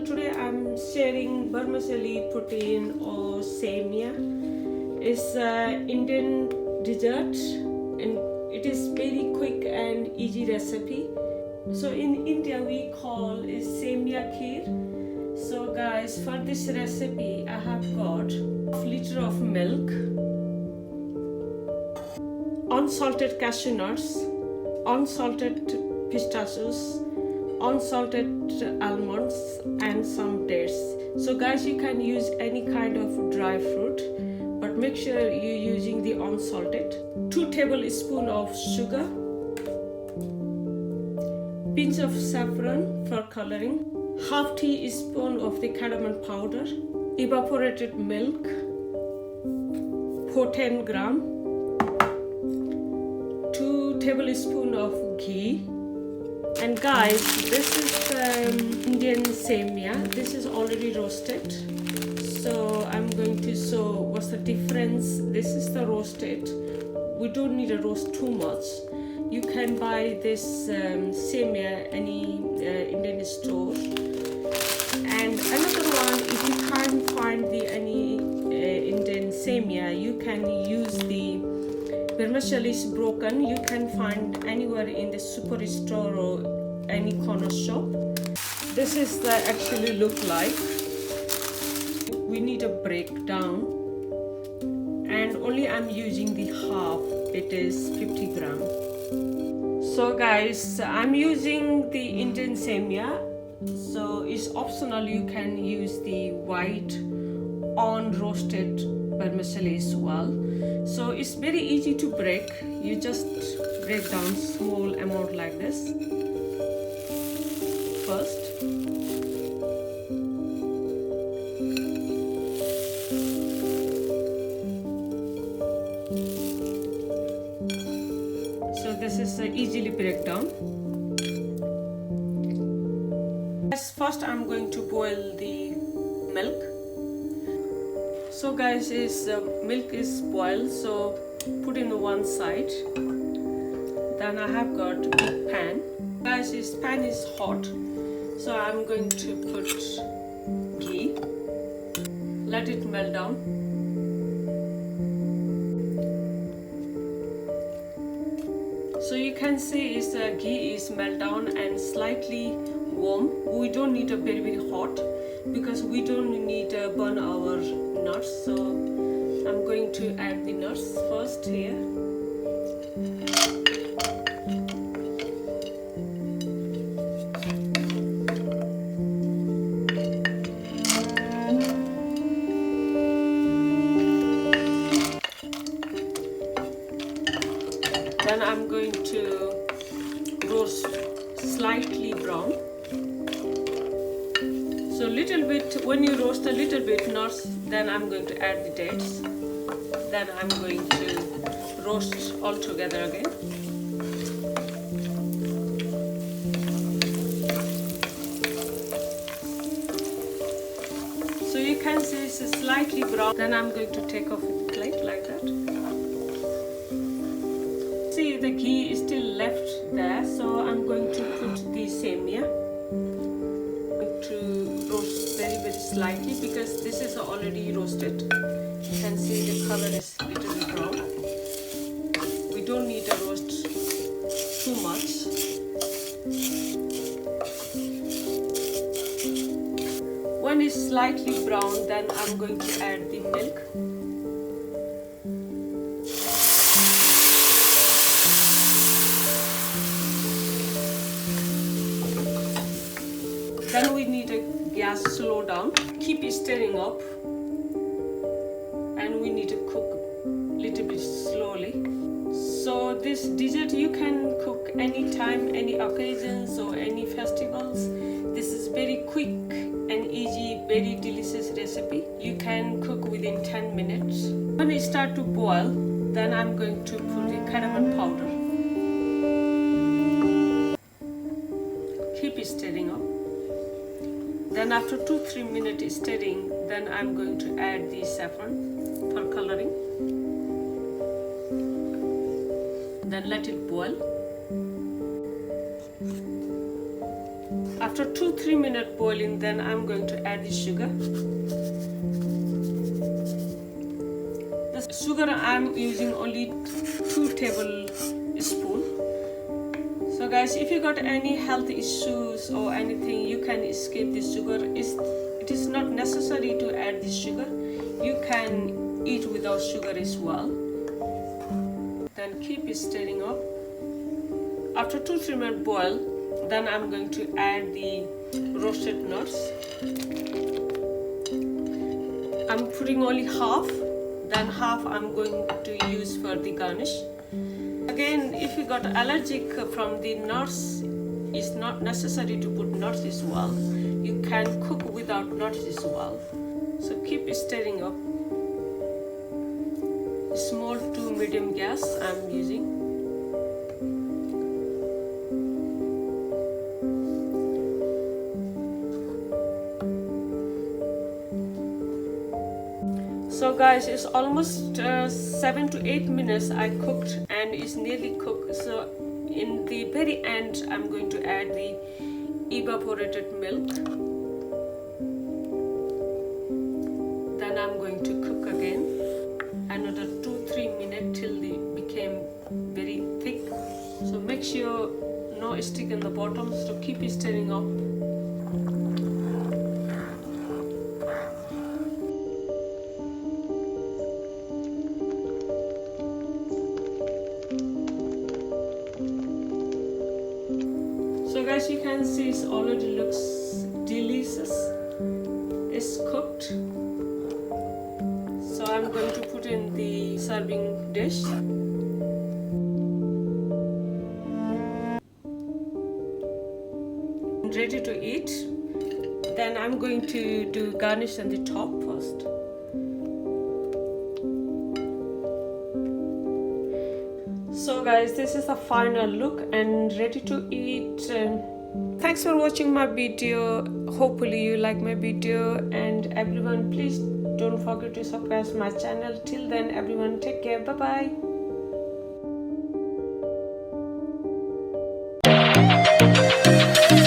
today I'm sharing vermicelli pudding or Semiya. It's an Indian dessert and it is very quick and easy recipe. So in India we call it Semiya Kheer. So guys, for this recipe I have got a liter of milk, unsalted cashew nuts, unsalted pistachios, unsalted almonds and some dates. So guys, you can use any kind of dry fruit, but make sure you're using the unsalted. 2 tablespoons of sugar, pinch of saffron for coloring, half teaspoon of the cardamom powder, evaporated milk, 410 gram, 2 tablespoons of ghee. And guys, this is Indian Semiya. This is already roasted. So I'm going to show what's the difference. This is the roasted. We don't need to roast too much. You can buy this Semiya any Indian store. And another one, if you can't find any Indian Semiya, you can use the vermicelli is broken. You can find anywhere in the superstore or any corner shop. This is the actually look like. We need a breakdown, and only I'm using the half. It is 50 gram. So guys, I'm using the Indian Semiya. So it's optional. You can use the white unroasted vermicelli as well. So it's very easy to break. You just break down small amount like this first. So this is easily break down. First I'm going to boil the milk. So guys, milk is boiled, so put in one side. Then I have got a big pan. Guys, this pan is hot, so I'm going to put ghee. Let it melt down. So you can see ghee is melt down and slightly warm. We don't need a very hot because we don't need to burn our nuts. So I'm going to add the nuts first here. Then I'm going to roast slightly brown. So little bit, when you roast a little bit nuts, then I'm going to add the dates. Then I'm going to roast all together again. So you can see it's slightly brown. Then I'm going to take off the plate like that. See, the ghee is still left there, so I'm going to put the Semiya. Very slightly because this is already roasted. You can see the color is little bit brown. We don't need to roast too much. When it's slightly brown, then I'm going to add the milk. Then we need a gas slow down. Keep stirring up, and we need to cook a little bit slowly. So this dessert you can cook anytime, any occasions or any festivals. This is very quick and easy, very delicious recipe. You can cook within 10 minutes. When it start to boil, then I'm going to put the cardamom powder. Keep stirring up. Then after 2-3 minutes stirring, then I'm going to add the saffron for coloring. Then let it boil. After 2-3 minutes boiling, then I'm going to add the sugar. The sugar I'm using only 2 tablespoons. So guys, if you got any health issues or anything, you can skip the sugar. It is not necessary to add the sugar. You can eat without sugar as well. Then keep stirring up. After 2-3 minutes boil, then I'm going to add the roasted nuts. I'm putting only half, then half I'm going to use for the garnish. Again, if you got allergic from the nuts, it's not necessary to put nuts as well. You can cook without nuts as well. So keep stirring up. Small to medium gas I'm using. So guys, it's almost 7 to 8 minutes I cooked, and it's nearly cooked. So in the very end, I'm going to add the evaporated milk. Then I'm going to cook again another 2-3 minutes till they became very thick. So make sure no stick in the bottom, so keep stirring up. So guys, you can see it already looks delicious. It's cooked. So I'm going to put in the serving dish. Ready to eat. Then I'm going to do garnish on the top first. So guys, this is the final look and ready to eat. Thanks for watching my video. Hopefully you like my video, and everyone please don't forget to subscribe to my channel. Till then everyone, take care. Bye bye.